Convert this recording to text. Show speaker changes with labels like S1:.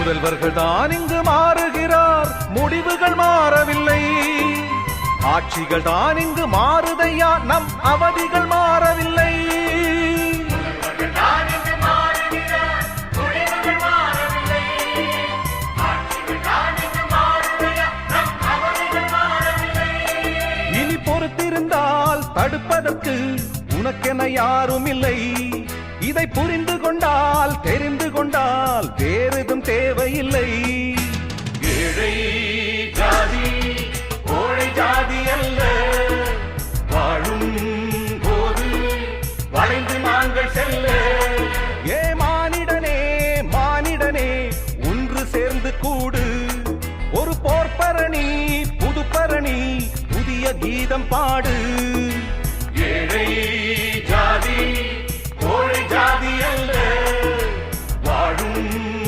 S1: முதல்வர்கள் தான் இங்கு மாறுகிறார், முடிவுகள் மாறவில்லை. ஆட்சிகள் தான் இங்கு மாறுதையா, நம் அவதிகள் மாறவில்லை. இனி பொறுத்திருந்தால் தடுப்பதற்கு உனக்கென யாரும் இல்லை. இதை புரிந்து கொண்டால் தெரிந்து கொண்டால் வேறெதும் தேவையில்லை. ஏழை ஜாதி கோழை ஜாதி அல்ல, வாழும் போது வளைந்து நாங்கள் செல்ல. ஏ மானிடனே மானிடனே ஒன்று சேர்ந்து கூடு, ஒரு போர்ப்பரணி புதுப்பரணி புதிய கீதம் பாடு.